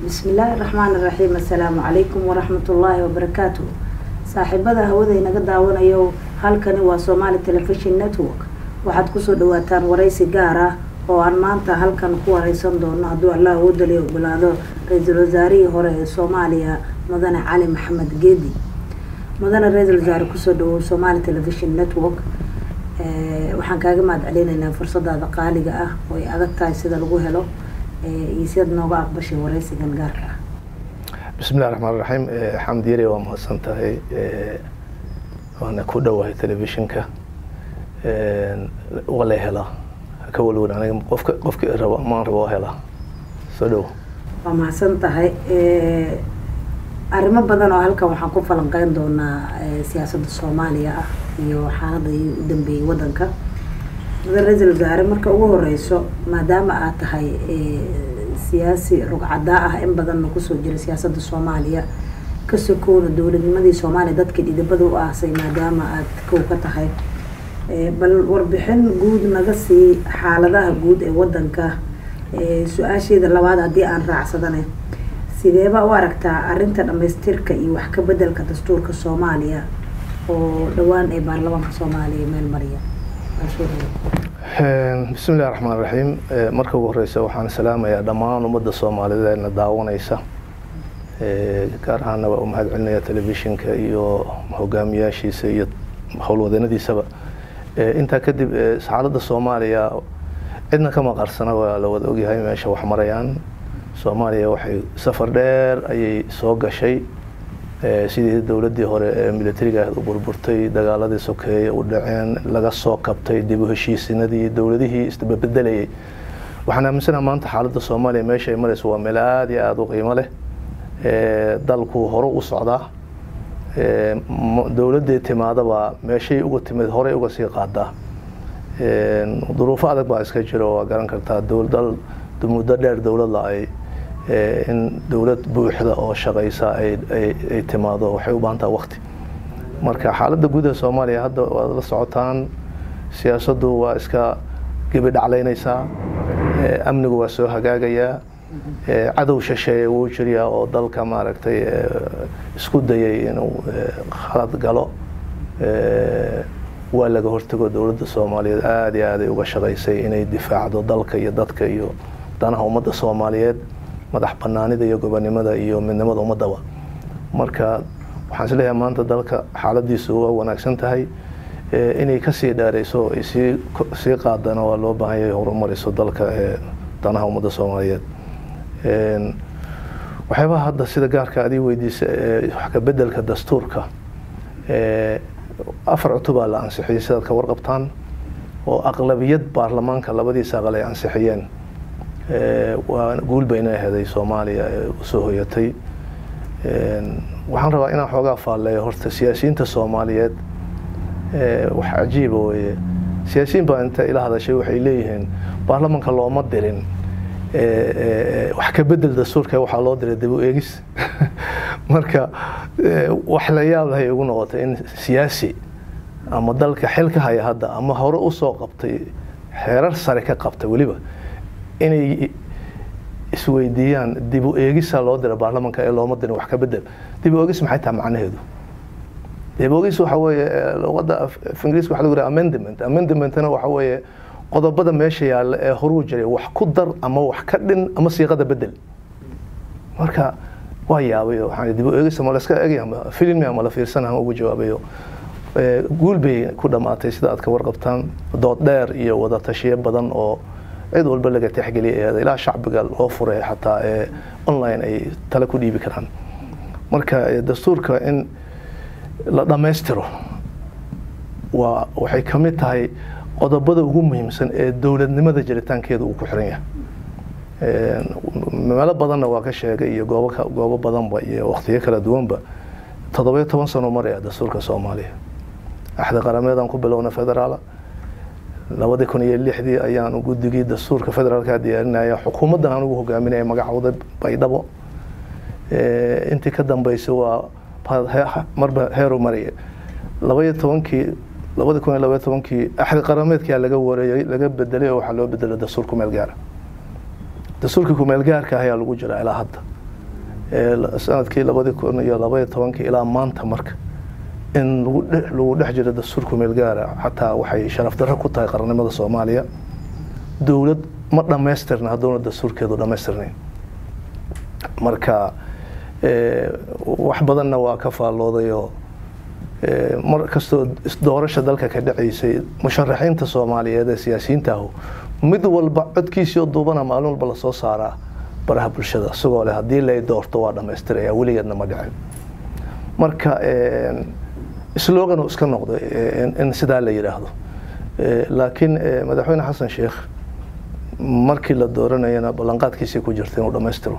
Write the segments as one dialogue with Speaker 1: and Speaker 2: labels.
Speaker 1: بسم الله الرحمن الرحيم. السلام عليكم ورحمة الله وبركاته. صاحبada hawada inaga daawanayo halkani waa Somali Television Network. waxaad ku soo dhawaataan waraysi gaar ah oo aan maanta halkan ku waraysan doono hadduu Allah u daliyo ogolaado ra'iisul wasaarihii hore ee Soomaaliya Mudane Cali Maxamed Geedi. Mudane ra'iisul wasaare ku soo dhawo Somali Television Network. waxaan kaaga mahadcelinaynaa fursadaada qaaliga ah oo ay adag tahay sida lagu helo يسيد نوع بشي ورئيس جنجارك.
Speaker 2: بسم الله الرحمن الرحيم. حمد يري ومحسنته وأنا كودا وهي تلفزيون كا ولا هلا كولون أنا قفك روا ما روا هلا صدق.
Speaker 1: ومحسنته أرمى بدن وهلك وحنكون فلنقين دون سياسة الصومالية يو حاضر يدم بودنك. رئيس الوزراء marka ugu horeyso maadaama aad tahay siyaasi rugcada ah in badan ku soo jira siyaasadda Soomaaliya ka soo koona dawladnimadii Soomaaliya dadka dhidibada u aasay maadaama aad ka tahay bal warbixin guud naga sii xaaladaha guud ee wadanka su'aasheeda labaad hadii aan raacsadane sideeba u aragtaa arinta dhameystirka iyo wax ka bedelka dastuurka Soomaaliya oo dhawaan ee baarlamaanka Soomaaliya meel mariya.
Speaker 2: بسم الله الرحمن الرحيم. مركب ورئيسه وحنا سلام يا دمان ومدة الصومالية لأن دعونا يسا كارهنا ومهد علنا تلفزيون كيو هجامية شيء سيد حول ودنا دي سبب أنت كدب سعادة الصومالية عندنا كما قرصنا ولو ذوقي هاي ماشى وحمريان الصومالية وحي سفر دير أي سوق شيء sidii dawladii hore ee militariga u burburtay dagaaladii sokeeye u dhaceen laga soo kabtay dib u heshiisinadii dawladihii isbedelayay waxaan aaminsanahay maanta xaaladda Soomaaliya meesha ay marayso waa meel aad iyo aad u qiimo leh dalku hore u socdaa dawladda timaadaba meeshay uga timid hore uga sii qaadaa duruufo adag baa iska jira oo garan kartaa dawlad muddo dheer dawlad la ay in dawlad buuxda oo shaqaysa ay timaado waxay u baahan tahay waqti marka xaaladda guud ee Soomaaliya hadda waa la socotaan siyaasaddu waa iska gabadh dhacleynaysa amnigu waa soo hagaagaya cadow shisheeye uu jiriya oo dalka maaragtay isku dayay inuu khalad galo waa laga hortago dawladda Soomaaliyeed aad iyo aad ay uga shaqaysay inay difaacdo dalka iyo dadka iyo danaha ummadda Soomaaliyeed madax banaanida iyo gobonimada iyo midnimada ummadaba marka waxaan isleeyahay maanta dalka xaaladiisu waa wanaagsan tahay inay ka sii dhaareyso ay sii qaadana waa loo baahan yahay horumariso dalka danaha ummadda Soomaaliyeed waxyaabaha hadda sida gaarka adii weydiisa wax ka bedelka dastuurka afar cutub la ansixiyay sida ka warqabtaan oo aqlabiyad baarlamaanka labadiisa aqal ay ansixiyeen وأقول بين هذه صوماليا وسهويتي وحن رأى إن حوجا فعلى هرت سياسيين الصوماليات وحجيب سياسيين بأنت إلى هذا الشيء وحيليهن برلمان كله مدرين وحكي بدل دستور كي وحلا در دبو إيجس مركا وحلايا هي يقولون نقطة إن سياسي أما ذلك حلك هاي هذا أما هو أسوق قبتي حرر سركة قبتي وليبا inay isweydiiyaan dib u eegis loo diray baarlamaanka ee looma dirin wax ka bedel dib u eegis maxay tahay macnaheedu dib u eegis waxa weeye luqadda Ingiriiska waxa lagu yiraahdaa amendmentna waxa weeye qodobada meesha yaala ee horu jiray wax ku dar ama wax ka dhin ama siiqada bedel marka waa yaabay waxaan dib u eegis ma la iska eegay film ama la fiirsanaa ugu jawaabayo guul bay ku dhamaatay sida aad ka warqabtaan dood dheer iyo wada tashiye badan oo cid walba laga tixgeliyay ilaa shacbiga loo furay xataa online ay tala ku dhiibi karaan marka dastuurka in la dhameystiro waxay ka mid tahay qodobada ugu muhiimsan ee dawladnimada jiritaankeeda uu ku xiran yahay meelo badanna waa ka sheegay iyo goobo badanba iyo waqtiyo kala duwanba 17 sano maray dastuurka Soomaaliya axda qarameedan ku bilowna federaal labada kun iyo 6 ayaan ugu digay dastuurka federaalka diyaarinaya xukuumaddan aan ugu hogaaminay magacooda Baydhabo intii ka dambeysay waa marba heero mariye 12kii 2012kii axda qarameedkii laga wareeyay laga bedelay waxa loo bedelay dastuurka meel gaar dastuurka ku meel gaarka ayaa lagu jiraa ilaa hadda sanadkii 2012 ilaa maanta marka in lagu dhex jiro dastuurka meel gaara xataa waxay sharaf darro ku tahay qarannimada Soomaaliya dawlad ma dhameystirna haddana dastuurkeedu dhameystirnayn marka wax badanna waa ka faaloodayo mar kastoo doorasho dalka ka dhaceysay musharaxiinta Soomaaliyeed ee siyaasiyiinta ah mid walba codkiisa duubana maalin walba la soo saaraa baraha bulshada isagoo leh haddii la doorto waa dhameystiraya weligeedna ma dhicin marka slogan uu iska noqdo in sidaa la yiraahdo laakiin madaxweyne xasan sheekh markii la dooranayna ballanqaadkiisa ku jirtay inuu dhameystiro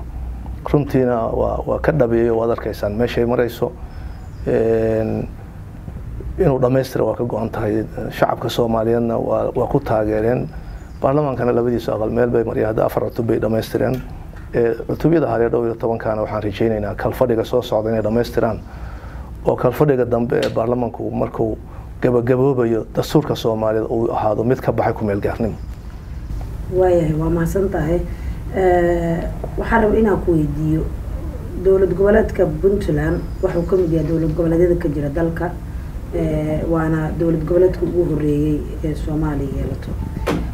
Speaker 2: runtiina waa ka dhabeeyo wada arkaysaan meeshay marayso inuu dhameystiro waa ka go'an tahay shacabka Soomaaliyeedna waa ku taageereen baarlamaankana labadiisa aqal meel bay mariyay hadda 4 cutub bay dhameystireen cutubada hore 12 kana waxaan rajaynaynaa kalfadhiga soo socda inay dhameystiraan oo kalfadhiga dambe ee baarlamaanku markuu gabagaboobayo dastuurka Soomaaliyeed uu ahaado mid ka baxay ku meel gaarnimo
Speaker 1: waayahay waa mahadsan tahay waxaan rabaa inaan ku weydiiyo dowlad goboleedka Puntland wuxuu ka mid yahay dowlad goboleedyada ka jira dalka waana dowlad goboleedka ugu horeeyay ee Soomaaliya yeelato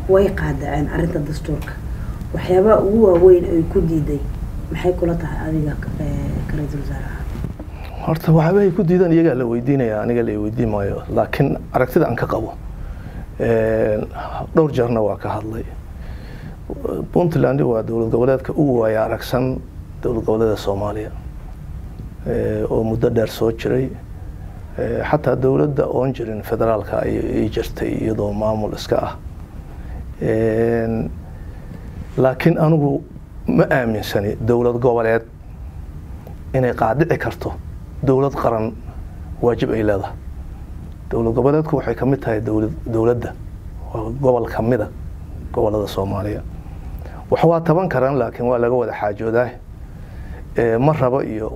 Speaker 1: way qaadaceen arinta dastuurka waxyaaba ugu waaweyn ay ku diiday maxay kula tahay adiga ka ra'iisul wasaaraha
Speaker 2: horta waxa ay ku diidan iyaga la weydiinaya aniga la weydiin maayo laakiin aragtida aan ka qabo dhowr jeerna waa ka hadlay Puntland waa dowlad goboleedka ugu waaya aragsan dowlad goboleedka Soomaaliya oo muddo dheer soo jiray حتى دولة أونجرين فدرال كأي جرتي يضو معمول إسكاه لكن أنا ما آمن سني دولة قوالات إن قاعد عكرته دولة قرن واجب إلى هذا دولة قوالات كو حكمتها دولة ده قوال كمدة قوال الصومالية وحوا طبعا كرن لكن ولا قوة حاجة ده مرة بقى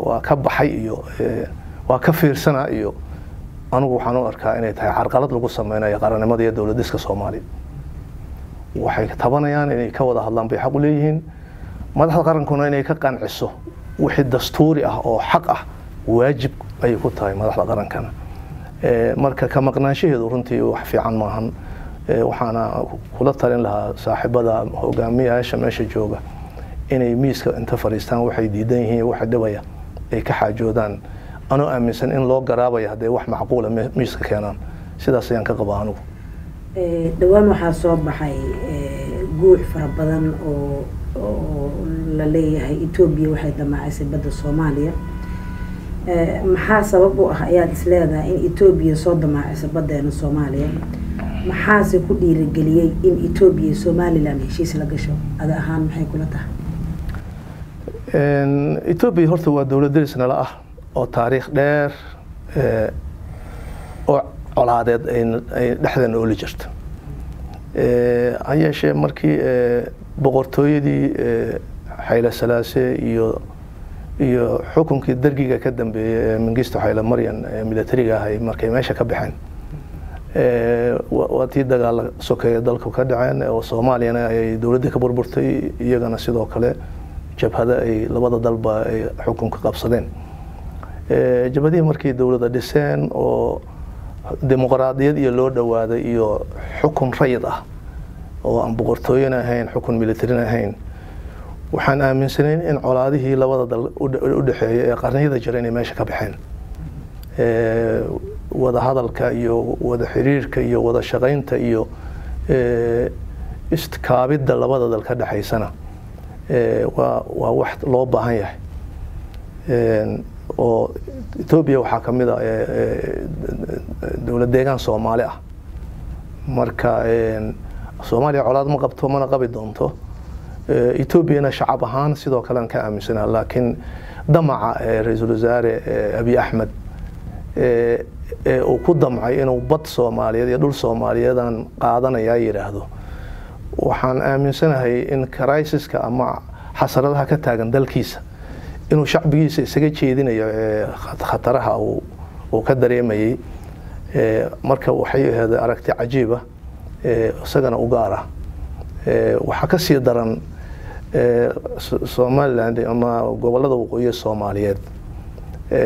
Speaker 2: وكب حي وكفير سنة إيو أنا وحنو أركا إني تاي عرقلات لقو سمينا يقارن مدية دولة ديسك صومالي وحي طبعا يعني إني كوضا هالله بيحقوا ليهن ما دحل قرن كنا إني كقان عسو وحيد دستوري أو حق واجب أي كتاي ما دحل قرن كان مركا كما قناشي دورنتي وحفي عن ماهن وحنا كلتا لها صاحبة هوغامي عايشة ماشي جوغا إني ميسك انت فريستان وحي ديدين هي واحد دبايا أي كحاجودان أنا أمسن إن لو قرابة يهدي wax macquul ah miiska keenan sidaas ayaan ka qabaa anigu
Speaker 1: dhawaan waxa soo baxay guux fara badan oo la leeyahay Ethiopia waxay damacaysay badda Soomaaliya maxaa sabab u ah ayaad isleedahay in Ethiopia soo damacaysay badda Soomaaliya maxaa se ku dhiirigeliyay in Ethiopia Somaliland heshiis la gasho ada ahaan maxay kula tahay
Speaker 2: Ethiopia horta waa dawlad derisna la ah oo taariikh dheer oo colaadeed ay dhaxdan oo la jirto ayay markii boqortooyadii Hayle Salaase iyo xukunkii dargiga ka dambeeyay Mengistu Hayle Maryan militariga ahay markay meesha ka baxeen waati dagaal sokeeye dalka ka dhaceen oo Soomaaliyana ay dawladda ka burburtay iyagana sidoo kale jabhada ay labada dalba ay xukunka qabsadeen jabhadii markii dawladda dhiseen oo dimuqraadiyad iyo loo dhawaaday iyo xukun rayid ah oo aan boqortooyana ahayn xukun militari ahayn waxaan aaminsanayn in colaadihii labada dal u dhaxeeyay ee qarniyada jiray inay meesha ka baxeen wada hadalka iyo wada xiriirka iyo wada shaqaynta iyo istikaabida labada dal ka dhaxaysana waa wax loo baahan yahay oo Ethiopia waxa kamid ah dawlad deegaan Soomaali ah marka Soomaaliya colaad ma qabto mana qabi doonto Ethiopia shacab ahaan sidoo kale aan ka aaminsanahay laakiin damaca ra'iisul wasaare Abiy Ahmed oo ku damcay inuu bad Soomaaliyeed iyo dhul Soomaaliyeed aan qaadanaya yiraahdo waxaan aaminsanahay in crisis-ka ama xasaradaha ka taagan dalkiisa inuu shacbigiisa isaga jeedinayo khataraha oo ka dareemayay marka waxay ahayd aragti cajiib ah isagana u gaar ah waxa ka sii daran Somaliland ama gobolada waqooyi Soomaaliyeed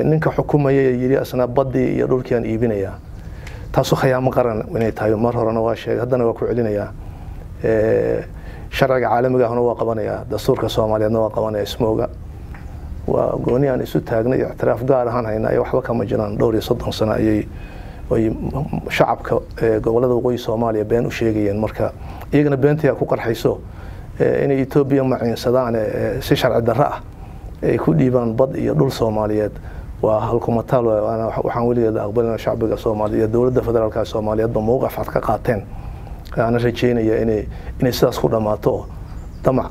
Speaker 2: ninka xukumaya yiri asna badii iyo dhulkii iibinaya taasoo khiyaamo qaran inay tahay mar horena waa sheegay haddana waa ku celinaya sharciga caalamiga ahna waa qabanaya dastuurka Soomaaliyeedna waa qabanaya ismooga waa gooni aan isu taagnay ictiraaf gaar ahaan hayna waxba kama jiraan dhowr iyo 30 sano ayay shacabka gobolada waqooyi Soomaaliya been u sheegayeen marka iyagana beentiya ku qarxayso in Ethiopia maciinsadaan si sharci darro ah ay ku dhiibaan bad iyo dhul Soomaaliyeed waa halkuma taal waxaan weligeed aqbalina shacbiga Soomaaliyeed dawladda federaalka Soomaaliyeed ba mowqif cad ka qaateen ana rajeynaya inay sidaas ku dhamaato damac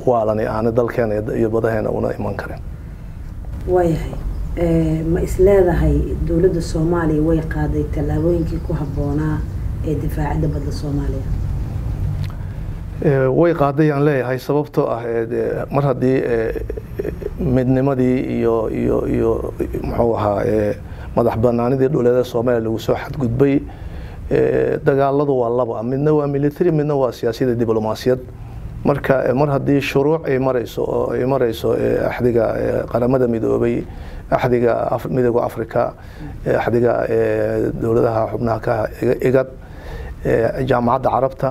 Speaker 2: waalani aan dalkeena iyo badaheena una iman karin
Speaker 1: waayahay ma isleedahay dawladda Soomaaliya way qaaday talaabooyinkii ku habboonaa ee difaacidda badda Soomaaliya
Speaker 2: way qaadayaan leeyahay sababtoo ah mar haddii midnimadii iyo muxuu ahaa madax banaanidii dhuleeda Soomaaliya lagu soo xadgudbay dagaaladu waa laba midna waa military midna waa siyaasiyada diblomaasiyad marka mar haddii shuruuc ay marayso axdiga qaramada midoobay axdiga midowga Afrika axdiga dawladaha xubnaha ka igad jaamacadda Carabta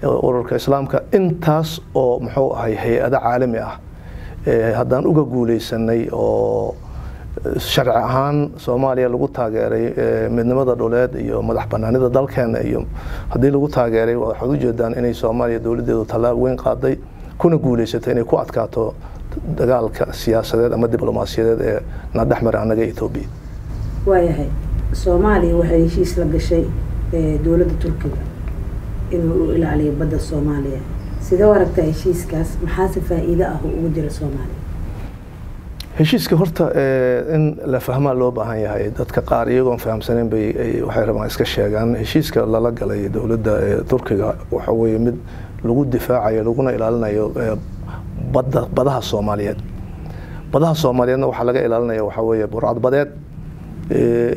Speaker 2: ururka Islaamka intaas oo muxuu ahay hay'ado caalami ah haddaan uga guuleysanay oo sharci ahaan Soomaaliya lagu taageeray midnimada dhuleed iyo madax banaanida dalkeena iyo haddii lagu taageeray waxa u jeedaan inay Soomaaliya dawladeedu talaabo weyn qaaday kuna guuleysatay inay ku adkaato dagaalka siyaasadeed ama diblomaasiyadeed ee na dhaxmar anaga Ethiopia
Speaker 1: waayahay Soomaaliya waxay heshiis la gashay dawladda Turkiga inuu ilaaliyo badda Soomaaliya sidoo aragtay heshiiskaas maxaa faa'iido ah ugu jira Soomaaliya
Speaker 2: heshiiska horta in la fahmaa loo baahan yahay dadka qaar iyagoon fahamsaneen bay waxay rabaan iska sheegaan heshiiska lala galay dawladda Turkiga waxa weeye mid lagu difaacayo laguna ilaalinayo badaha Soomaaliyeed waxa laga ilaalinayo waxa weeye burcad badeed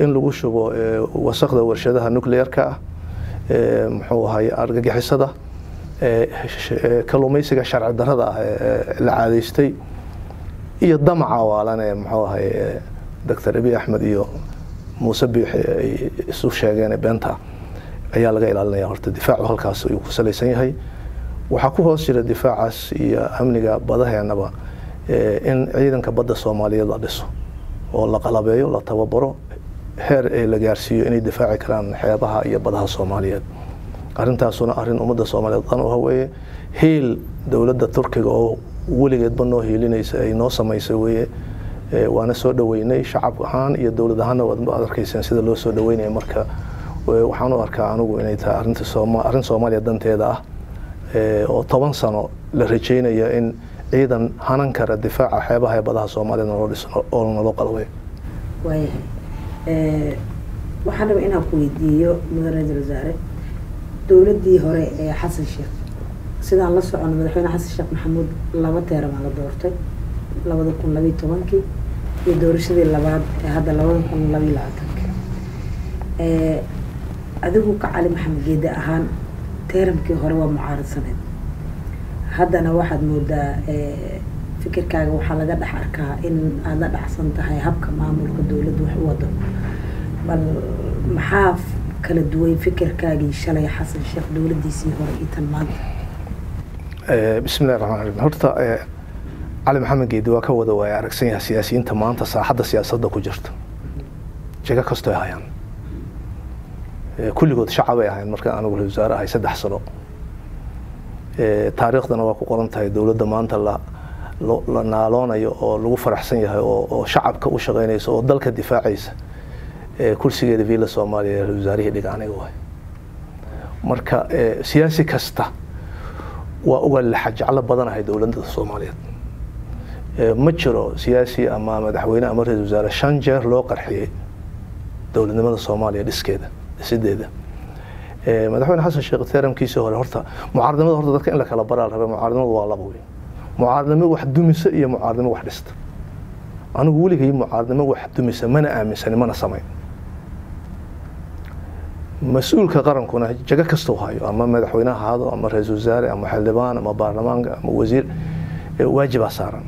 Speaker 2: in lagu shubo wasaqda warshadaha nuclearka muxuu ahay argagixisada kalluumaysiga sharci darrada ah la caadeystay iyo damaca waalane muxuu ahay Dr. Abiy Ahmed iyo Muuse Biixi ay isu sheegeen beenta ayaa laga ilaalinaya horta difaacu halkaas uu ku salaysan yahay waxa ku hoos jira difaacaas iyo amniga badaheenaba in ciidanka badda Soomaaliyeed la dhiso oo la qalabeeyo la tababaro heer ay la gaarsiiyo inay difaaci karaan xeebaha iyo badaha Soomaaliyeed arintaasuna arin ummadda Soomaaliyeed tan oo weeye heel dawladda Turkiga oo weligeed banoo heelinaysa ay noo samaysay weeye waana soo dhaweynay shacab ahaan iyo dawlad ahaanna waad arkaysaan sida loo soo dhaweynay marka waxaan u arkaa anigu inay tahay arin Soomaaliya danteeda ah oo 10 sano la rajeynayo in ciidan hanan kara difaaca xeebaha badaha Soomaaliyeed loo dhiso oo loo qalabay
Speaker 1: waxaan rabaa inaan ku weydiiyo madaxweyne wasaare dawladdii hore ee Xasan Sheekh sidaan la socono madaxweyne Xasan Sheekh Maxamuud 2 teer la doortay 2012 iyo doorashadii labaad ee hadda 2022 adigu ka Cali Maxamed Geede ahaan teeramkii hore waa mucaaradsaneed haddana waxaad moodaa fikirkaaga waxaa laga dhex arkaa in aad la dhacsan tahay habka maamulka dawladda wax u wado bal maxaa kala duwan fikirkaagii shalay Xasan Sheekh dawladdiisii hore iyo tan maanta
Speaker 2: bismillaahir rahmaanir rahiim horta Cali Maxamed Geede waa ka wada waaya aragsan yahay siyaasiyiinta maanta saaxadda siyaasadda ku jirta jaga kasto ay hayaan kulligood shacab ay ahayn marka anigu wasaare ahay 3 sano taariikhdana waa ku qoran tahay dawladda maanta la naaloonayo oo lagu faraxsan yahay oo shacabka u shaqeynaysa oo dalka difaacaysa kursigeeda Villa Soomaaliya wasaarihi dhigaaniga way marka siyaasi kasta waa uga la xajacla badanahay dawladda Soomaaliyeed ma jiro siyaasi ama madaxweyne ama ra'iisul wasaare 5 jeer loo qarxiyay dawladnimada Soomaaliya dhiskeeda sideeda madaxweyne Xasan Sheekh teeramkiisa hore horta mucaaradnimada horta dadka in la kala baraa raba mucaaradnimadu waa laba weyn mucaaradnimo wax dumisa iyo mucaaradnimo wax dhista anigu weligay mucaaradnimo wax dumisa mana aaminsan mana sameyn مسؤول كقرن كنا جاك كستوهايو أما مدحوينها هذا أما رئيس وزراء أما حلبان أما برلمان أما وزير waajibaa saaran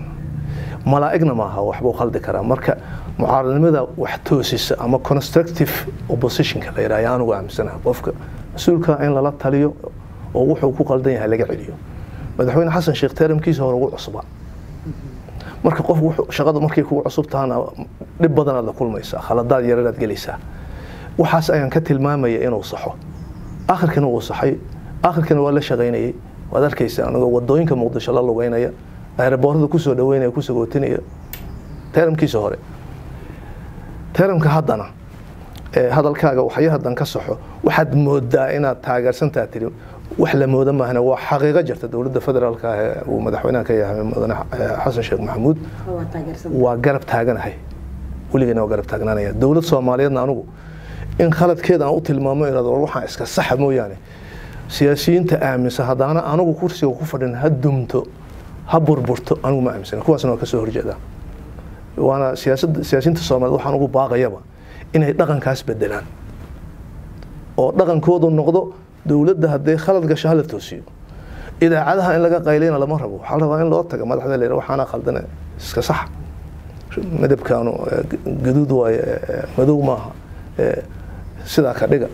Speaker 2: malaa'igna maaha waxbuu khaldi karaa marka mucaaradnimada wax toosisa ama constructive oppositionka la yidhaha ayaan ugu aaminsanahay qofka mas-uulka in lala taliyo oo wuxuu ku qaldan yahay laga celiyo madaxweyne xasan sheekh teeramkiisa hore ugu cusba marka qof shaqada markay kugu cusub tahana dhib badan aad la kulmaysaa khaladaad yararaad gelaysaa waxaas ayaan ka tilmaamaya inuu saxo aakhirkana wuu saxay aakhirkana waa la shaqaynayay waad arkaysaa anigoo wadooyinka muqdisho la lugeynaya aeroboortada kusoo dhaweynaya ku sagootinaya teeramkiisa hore teeramka haddana hadalkaaga waxay haddan ka saxo waxaad moodaa inaad taageersantaa tiri wax la moodo maahna waa xaqiiqo jirta dowladda federaalka ah uu madaxweynaha ka yahay mudane xasan sheekh maxamuud waa garab taaganahay weligeena waa garab taagnaanaya dowlad Soomaaliyeedna anigu in khaladkeeda aan u tilmaamo inaad waxaan iska sax mooyaane siyaasiyiinta aaminsan haddana anigu kursiga ku fadhin ha dumto ha burburto anigu ma aaminsan kuwaasna waa ka soo horjeedaa waana siyaasiyiinta Soomaaliyeed waxaan ugu baaqayaba inay dhaqankaas bedelaan oo dhaqankoodu noqdo dowladda haddii khalad gasho hala toosiyo idaacadaha in laga qayleyna lama rabo waxaa la rabaa in loo tago madaxda leeyahay waxaana khaldan iska sax midabkaanu gaduud waay madow maaha sidaa ka dhiga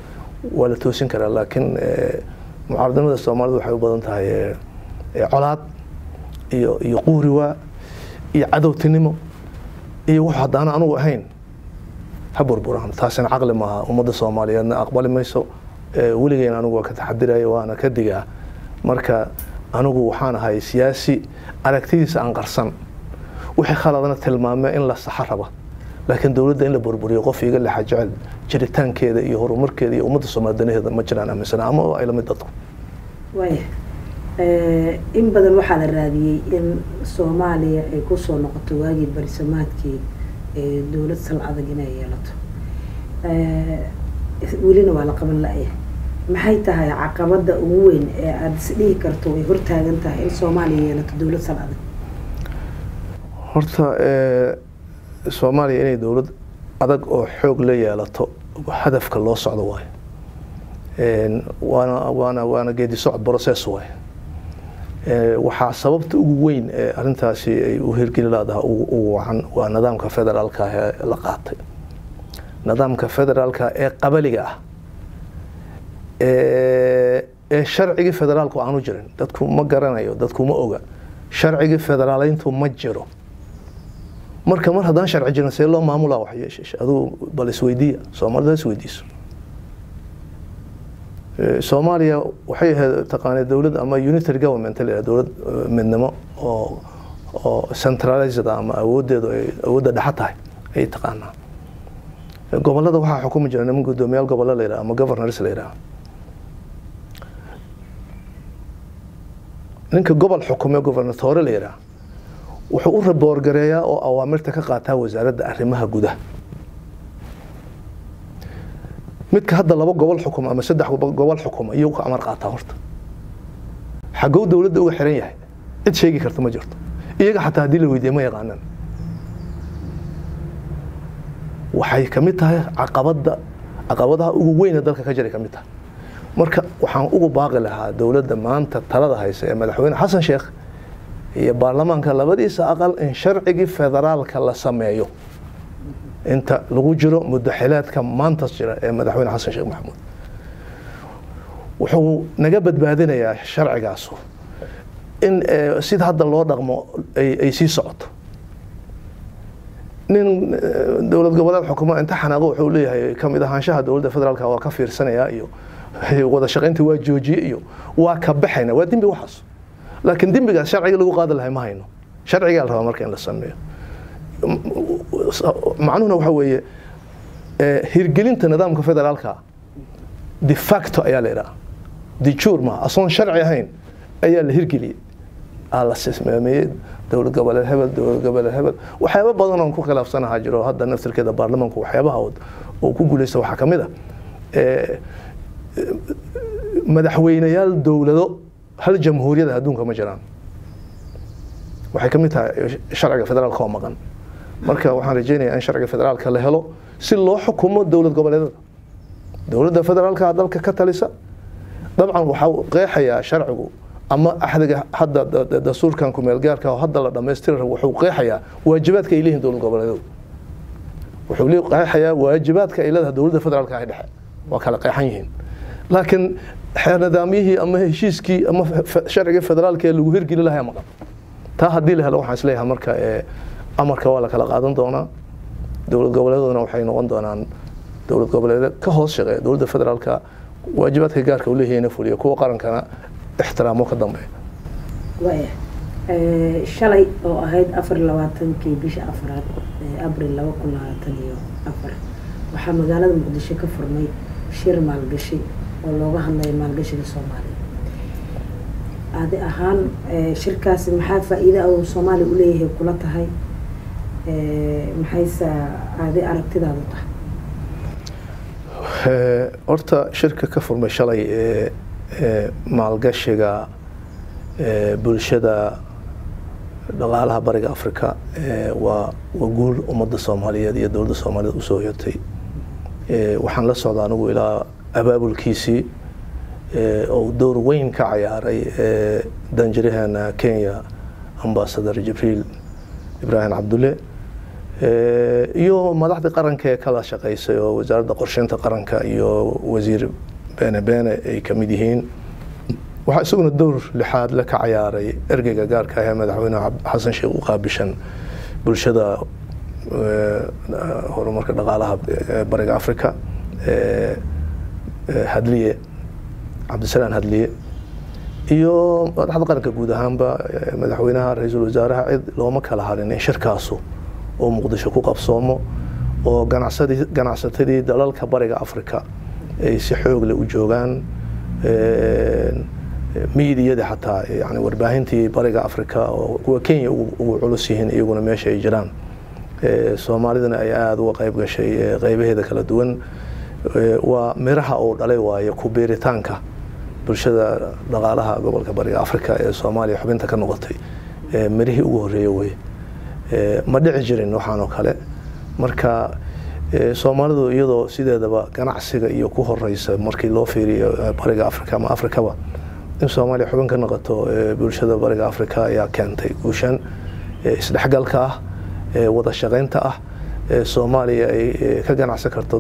Speaker 2: waa la toosin karaa laakiin mucaaradnimada Soomaalidu waxay u badan tahay colaad iyo quuriwa iyo cadowtinimo iyo wax haddana anigu ahayn ha burburaan taasina caqli maaha ummadda Soomaaliyeedna aqbali mayso weligeena anigu waa ka taxadirayo waana ka digaa marka anigu waxaan ahay siyaasi aragtidiisa aan qarsan wixii khaladna tilmaamay in la sax raba laakiin dowladda in la burburiyo qof iga la xajal jiritaankeeda iyo horumarkeeda iyo ummadda Soomaaliyeed ma jiraan aaminsan ama ay la mid dadku
Speaker 1: way in badan waxa la raadiyay in Soomaaliya ay ku soo noqoto waagii barisamaadkii dowlad sal adag inay yeelato welina waa la qaban la'yahay maxay tahay caqabada ugu weyn ee aad isdhihi karto ay hortaagan tahay in Soomaaliya yeelato dowlad sal adag
Speaker 2: horta Soomaaliya inay dowlad adag oo xoog la yeelato hadafka loo socdo waay waana geedi socod process waay waxaa sababta ugu weyn ee arintaasi ay u hirgeli laadaha ugu wacan waa nidaamka federaalka ee la qaatay nidaamka federaalka ee qabaliga ah ee sharciga federaalku aanu jirin dadku ma garanayo dadku ma oga sharciga federaaleyntu ma jiro marka mar haddaan sharci jirin see loo maamulaa wax yeeshay aduu bal isweydiiya Soomaalida isweydiiso Soomaaliya waxay ahayd taqaanay dowlad ama unitary government la dowlad midnimo oo centralized ama awoodda dhexe tahay ay taqaanaa gobolada waxaa xukumi jira niman gudoomiyaal gobolada la yiraahdo ama governors la yiraahdo ninka gobol xukumiyo governator la yiraahdo wuxuu u raboor gareeyaa oo awaamirta ka qaataa wasaaradda arrimaha gudaha midka hadda laba gobol xukum ama saddex gobol xukum iyo ka amar qaata horta xagow dawladda uga xiran yahay cid sheegi karta ma jirto iyaga xataa hadii la weydiiyo ma yaqaanaan waxay kamid tahay caqabadaha ugu weyn ee dalka ka jiray kamid tahay marka waxaan ugu baaqi lahaa dawladda maanta talada haysa ee madaxweyne xasan sheekh iyo baarlamaanka labadiisa aqal in sharcigi federaalka la sameeyo inta lagu jiro mudaxilaadka maanta jira ee madaxweyne xasan sheekh maxamuud wuxuu naga badbaadinayaa sharcigaas in sida hadda loo dhaqmo ay sii socoto nin dawlad goboleed xukumo inta xanaaqo wuxuu leeyahay kamid ahaanshaha dawladda federaalka waa ka fiirsanaya iyo wada shaqaynta waa joojiyay iyo waa ka baxayna waa dambi waxaas laakiin dambigaas sharciga lagu qaadi lahay ma hayno sharciga la raba marka in la sameeyo macnuhuna waxa weeye hirgelinta nidaamka federaalka de facto ayaa la yidhaha de jure ma asoon sharci ahayn ayaa la hirgeliyey la sameeyey dowlad goboleed hebel waxyaabo badan oo ku khilaafsanaha jiro hadda naftirkeeda baarlamaanku waxyaabaha oo ku guuleysta waxa kamid ah madaxweynayaal dowlado hal jamhuuriyadda adduunka ma jiraan waxay kamid tahay sharciga federaalka oo maqan marka waxaan rajeynayaa in sharciga federaalka la helo si loo xukumo dowlad goboleedada dowladda federaalka dalka ka talisa dabcan waxa qeexaya sharcigu ama axdiga hadda dastuurkan ku meel gaarka oo hadda la dhameystirayo wuxuu qeexayaa waajibaadka ay leeyihiin dowlad goboleedyadu wuxuu qeexayaa waajibaadka ay leedahay dowladda federaalka ay dhexe waa kala qeexan yihiin laakiin xeer nidaamyihii ama heshiiskii ama sharciga federaalka ee lagu hirgeli lahaa maqan taa haddii la helo waxaan isleeyahay marka amarka waa la kala qaadan doonaa dowlad goboleedaduna waxay noqon doonaan dowlad goboleed ka hoos shaqeeya dowladda federaalka waajibaadka gaarka u leeyahay inay fuliyo kuwa qarankana ixtiraamo ka dambeeya
Speaker 1: waaya shalay oo ahayd 24 bisha afraad abriil 2024 waxaa magaalada muqdisho ka furmay shir maalgashi oo looga hadlayo maalgashiga Soomaaliya adi ahaan shirkaasi maxaa faa'iido oo Soomaaliya u leeyahay kula tahay maxaysa adi aragtidaadu tahay
Speaker 2: horta shirka ka furmay shalay maalgashiga bulshada dhaqaalaha bariga Afrika waa guul ummadda Soomaaliyeed iyo dowladda Soomaaliyeed u soo hoyatay waxaan la socdaa anigu ilaa abaabulkiisii oo door weyn ka ciyaaray danjiraheena Kenya ambassador Jibril Ibrahim Abdulle iyo madaxda qaranka ee kala shaqeysay oo wasaaradda qorsheynta qaranka iyo wasiir beene ay ka mid yihiin waxaa isaguna door lixaad la ka ciyaaray ergeyga gaarka ah ee madaxweynaha xasan sheekh u qaabishan bulshada horumarka dhaqaalaha bariga Afrika hadliye cabdisalaan hadliye iyo madaxda qaranka guud ahaanba madaxweynaha ra'iisul wasaaraha cid looma kala harin in shirkaasu oo muqdisho ku qabsoomo oo ganacsatadii dalalka bariga Afrika ay si xoog leh u joogaan miidiyada xataa yani warbaahintii bariga Afrika oo kuwa Kenya ugu culus yihiin iyaguna meesha ay jiraan Soomaalidana ay aad uga qayb gashay qaybaheeda kala duwan waa miraha oo dhalay waaye ku beeritaanka bulshada dhaqaalaha gobolka bariga Afrika ee Soomaaliya xubinta ka noqotay mirihii ugu horeeyay way ma dhici jirin waxaan oo kale marka Soomaalidu iyadoo sideedaba ganacsiga iyo ku horeysa markii loo fiiriyo bariga Afrika ama Afrikaba in Soomaaliya xubin ka noqoto bulshada bariga Afrika ayaa keentay guushan isdhexgalka ah wada shaqeynta ah Soomaaliya ay ka ganacsan karto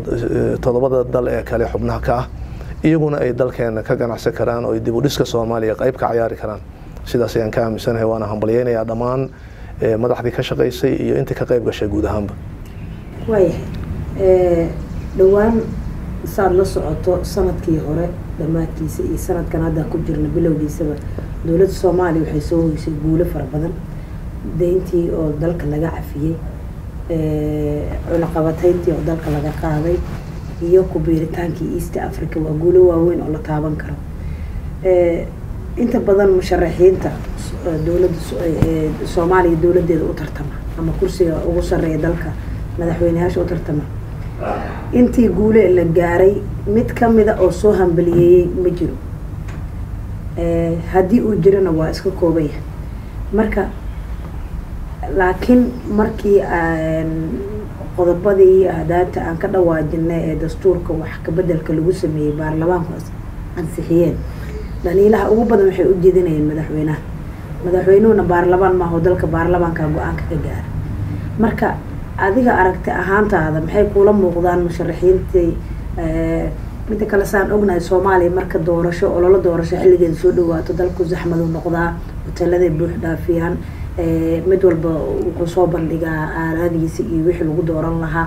Speaker 2: todobada dal ee kale xubnaha ka ah iyaguna ay dalkeena ka ganacsan karaan oo dib u dhiska Soomaaliya qayb ka ciyaari karaan sidaas ayaan ka aaminsanahay waana hambalyeynaya dhammaan madaxdii ka shaqeysay iyo inta ka qayb gashay guud ahaanba
Speaker 1: dhawaan saad la socoto sanadkii hore dhamaadkiisa iyo sanadkan hadda ku jirna bilowgiisaba dowladda Soomaaliya waxay soo hoysay guulo fara badan deyntii oo dalka laga cafiyay cunaqabatayntii oo dalka laga qaaday iyo ku biiritaankii East Africa waa guulo waaweyn oo la taaban karo inta badan musharaxiinta dowladda Soomaaliya dowladeeda u tartama ama kursiga ugu sareeya dalka madaxweynayaasha u tartama intii guule la gaaray mid kamida oo soo hambaliyay ma jiro haddii uu jirana waa iska koobay marka laakiin markii qodobadii ahdaafta aan ka dhawaajinay ee dastuurka wax ka bedelka lagu sameeyay baarlamaanku ansixiyeen daliilaha ugu badan waxay u jeedinayeen madaxweynuhuna baarlamaan ma aho dalka baarlamaanka go'aanka ka gaara marka adiga aragti ahaantaada maxay kula muuqdaan musharaxiintii midda kale saan ognahay Soomaaliya marka doorasho ololo doorasho xilligeeda soo dhawaato dalku zaxmad u noqdaa hoteelada buux dhaafiyaan mid walba uu soo bandhigaa aaraadiisa iyo wixii lagu dooran lahaa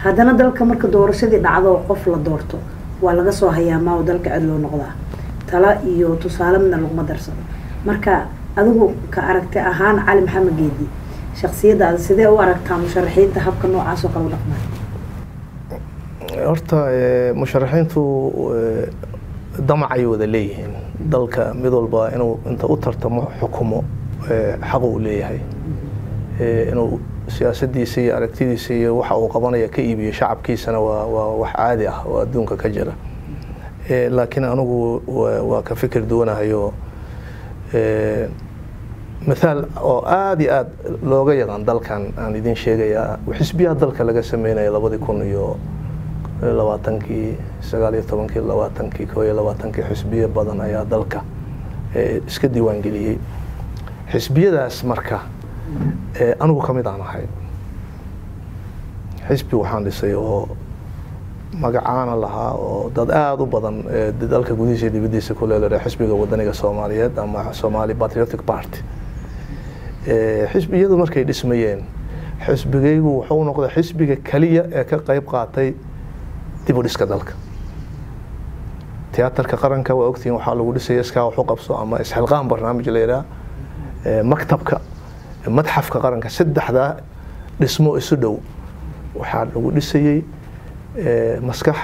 Speaker 1: haddana dalka marka doorashadii dhacdo qof la doorto waa laga soo hayaamaa oo dalka cid loo noqdaa tala iyo tusaale midna laguma darsado marka adigu ka aragti ahaan Cali Maxamed Geedi shakhsiyadaada sidee u aragtaa musharaxiinta habka noocaas oo kala dhaqmaa
Speaker 2: horta musharaxiintu damacay wada leeyihiin dalka mid walba inuu inta u tartamo xukumo xaq uu leeyahay inuu siyaasadiisa iyo aragtidiisa iyo waxa uu qabanaya ka iibiyo shacabkiisana waa wax caadi ah oo adduunka ka jira laakiin anigu waa ka fikir duwanahayo مثال أو عادي عاد لوجا يغان دالكان أنا يدين شيء يا وحسبيات دالك لقى سمينا يلا بدي يكون يو لواتنكي سجالي طبعاً كي لواتنكي كوي لواتنكي حسبية بدن يا دالك iska diiwaan geliyey xisbiyadaas marka anigu ka mid aan ahay xisbi waxaan dhisay oo magacaana lahaa oo dad aada u badan dalka gudihiisa iyo dibadiisa ku leedahay xisbiga wadaniga Soomaaliyeed ama Somali Patriotic Party xisbiyadu markay dhismayeen xisbigaygu wuxuu noqday xisbiga kaliya ee ka qayb qaatay dib u dhiska dalka tiyaatarka qaranka waa ogtiin waxaa lagu dhisay iskaa wax u qabso ama isxilqaan barnaamij la yiraahdo maktabka madxafka qaranka saddexda dhismo isu dhow waxaa lagu dhisayay maskax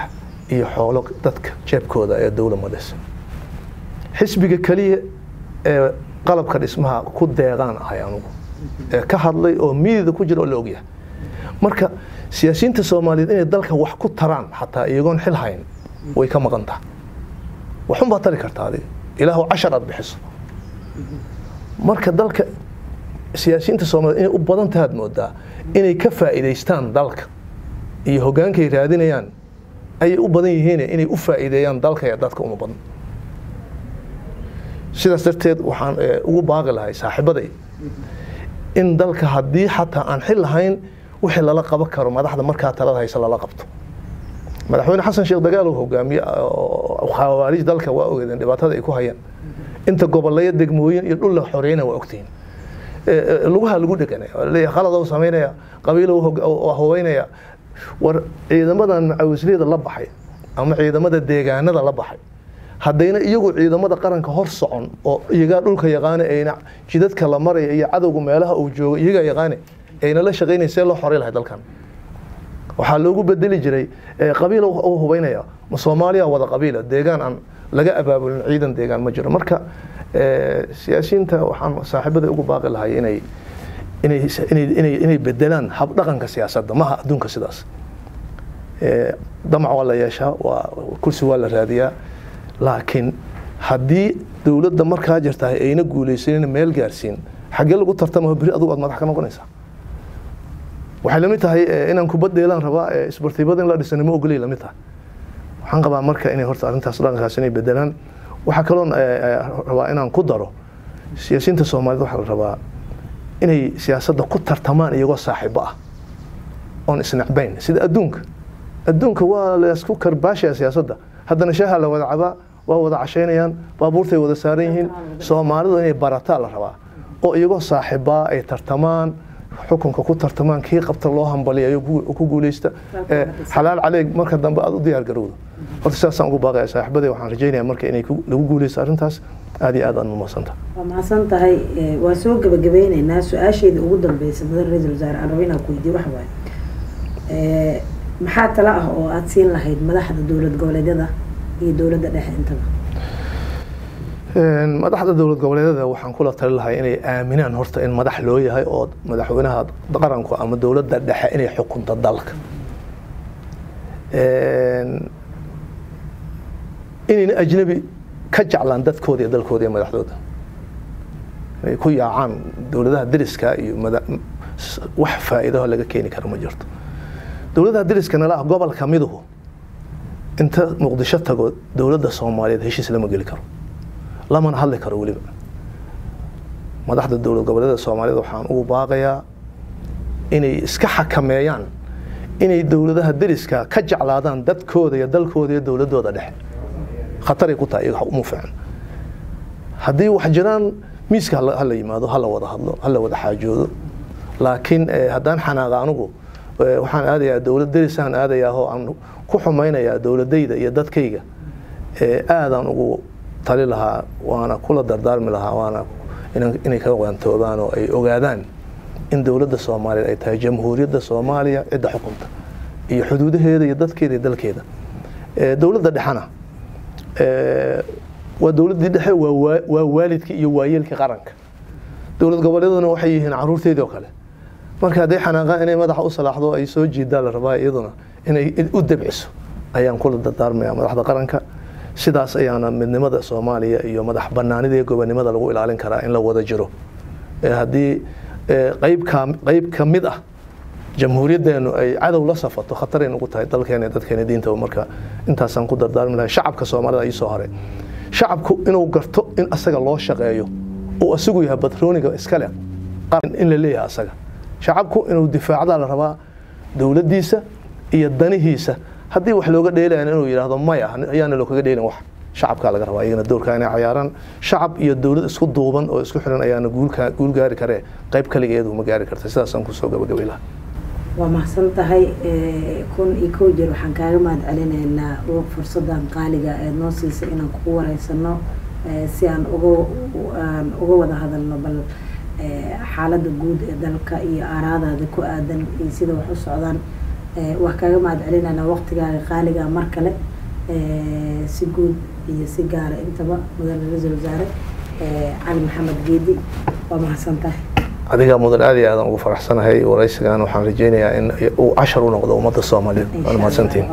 Speaker 2: iyo xoolo dadka jeebkooda ee dawladda dhis xisbiga kaliya ee qalabka dhismaha ku deeqaan ahay anigu ka hadlay oo miidada ku jira oo la ogyahay marka siyaasiyiinta Soomaaliyeed inay dalka wax ku taraan xataa iyagoon xil hayn way ka maqan tahay waxun baa tari kartaa adiga ilaahu 10 aad bixiso marka dalka siyaasiyiinta Soomaaliyeed inay u badan tahay moodaa inay ka faa'iideystaan dalka iyo hoggaanka ay raadinayaan ay u badan yihiin inay u faa'iideeyaan dalka iyo dadka uma badan sidaas darteed waxaan ugu baaqi lahay saaxiibaday in dalka haddii xataa aan xil lahayn wixii lala qaban karo madaxda markaa talada haysa lala qabto madaxweyne xasan sheekh dagaal uu hogaamiye xawaarij dalka waa ogeedeen dhibaatada ay ku hayaan inta gobolleeya degmooyin iyo dhul la xoreeyna waa ogtiin lugaha lagu dheganay leeyahay qalad uu sameynaya qabiil uu hooynaya war ciidamadan macawisliyada la baxay ama ciidamada deegaanada la baxay haddayna iyagu ciidamada qaranka hor socon oo iyaga dhulka yaqaan ayna jidadka la maray iyo cadawga meelaha uu joogo iyaga yaqaan ayna la shaqeynaysa loo xoreey lahayd dalkan waxa loogu bedeli jiray qabiil uu hubaynaya ma Soomaaliya wada qabiil deegaan aan laga abaabulin ciidan deegaan ma jiro marka siyaasiyiinta waxaan saaxiibada ugu baaqi lahay inay bedelaan hab dhaqanka siyaasadda ma adduunka sidaas damac wala yeesha waa kursi wala raadiyaa laakiin haddii dawladda markaa jirta ayna guuleysan meel gaarsiin xagee lagu tartamo bari adigu aad madax ka noqonaysaa waxay lamid tahay inaan ku badeelaan rabaa isbartiibada in la dhisano ma ogolay lamid tahay waxaan qabaa marka inay horta arrintaas dhaqankaas inay bedelaan waxa kaloon rabaa inaan ku daro siyaasiyiinta Soomaaliyeed waxa la rabaa inay siyaasadda ku tartamaan iyagoo saaxiibo ah oon isnacbayn sida adduunka waa la isku karbaashay siyaasadda haddana shaaha la wada cabaa waa wada casheynayaan baabuurtay wada saaran yihiin Soomaalidu inay barataa la rabaa oo iyagoo saaxiibo ay tartamaan xukunka ku tartamaan kii qabta loo hambaliyo ku guuleysta xalaal caleeg marka dambe aad u diyaar garowdo horta saasaan ugu baaqay saaxiibadii waxaan rajaynayaa marka inay lagu guuleysto arrintaas aad iyo aad aan mahadsantahay
Speaker 1: waa mahadsantahay waa soo gabagabeynaynaa su-aasheeda ugu dambeysay madaxda ra'iisul wasaare aan rabay inaan ku weydiiyo waxa waaye maxaa tala ah oo aad siin lahayd madaxda dowlad goboleedyada iyo dowladda dhexe intaba
Speaker 2: madaxda dowlad goboleedyada waxaan kula tali lahay inay aaminaan horta in madax loo yahay oo madaxweynaha qaranku ama dowladda dhexe inay xukunto dalka inay ajnabi ka jeclaan dadkooda iyo dalkooda iyo madaxdooda ay ku yaacaan dowladaha dariska iyo wax faa'iido laga keeni karo ma jirto dowladaha dariska nala gobolka miduhu inta Muqdisho tago dowladda Soomaaliyeed heshiis lama gali karo lama hadli karo waliba madaxda dowlad goboleedyada Soomaaliyeed waxaan ugu baaqayaa inay iska xakameeyaan inay dowladaha dariska ka jeclaadaan dadkooda iyo dalkooda iyo dowladooda dhexe khatar ay ku tahay wax uma fiican haddii wax jiraan miiska hala yimaado hala wada hadlo hala wada xaajoodo laakiin haddaan xanaaqa anigu waxaan aadayaa dowlad darisaan aadayaa oo aan ku xumaynayaa dowladayda iyo dadkayga aadaan ugu tali lahaa waana kula dardaarmi lahaa waana inay ka waantoobaan oo ay ogaadaan in dowladda Soomaaliyeed ay tahay jamhuuriyadda Soomaaliya cidda xukunta iyo xuduudaheeda iyo dadkeeda iyo dalkeeda dowladda dhexana waa dowladda dhexe waa waalidkii iyo waayeelkii qaranka dowlad goboleeduna waxay yihiin caruurteedii oo kale marka haday xanaaqaan inay madaxa u salaaxdo ay soo jiidaan la rabaa iyaduna inay u dabciso ayaan kula dardaarmayaa madaxda qaranka sidaas ayaana midnimada Soomaaliya iyo madax banaanida iyo gobonimada lagu ilaalin karaa in la wada jiro hadii qayb ka mid ah jamhuuriyadeenu ay cadow la safato khatar ay ugu tahay dalkeena dadkeena diinta marka intaasaan ku dardaarmi lahaa shacabka Soomaalida ay soo haray shacabku inuu garto in asaga loo shaqeeyo oo asagu yahay batrooniga iskale in la leeyahay asaga shacabku inuu difaacada la rabaa dawladdiisa iyo danihiisa haddii wax looga dheelayaan inuu yiraahdo maya ayaana loo kaga dheelin wax shacabka laga rabaa iyagana doorka inay ciyaaraan shacab iyo dawlad isku duuban oo isku xiran ayaana guul gaari kare qayb kaligeedu ma gaari karto sidaas aan ku soo gabagabeeyay
Speaker 1: waa mahadsan tahay kun iyo kow jeer waxaan kaaga mahad celinaynaa fursadan qaaliga ee noo siisay inaan ku wareysano si aan uga wada hadalno bal xaaladda guud ee dalka iyo aaraadaada ku aadan iyo sida wax u socdaan wax kaaga mahad celinaynaa waqtigaaga qaaliga mar kale si guud iyo si gaar ah intaba mudane ra'iisul wasaare cali maxamed geedi waa mahadsan tahay
Speaker 2: adiga mudan aad iyo aad ugu faraxsanahay waraysigan waxaan rajeynayaa in uu 10 u noqdo ummadda Soomaaliyeed waa mahadsantiin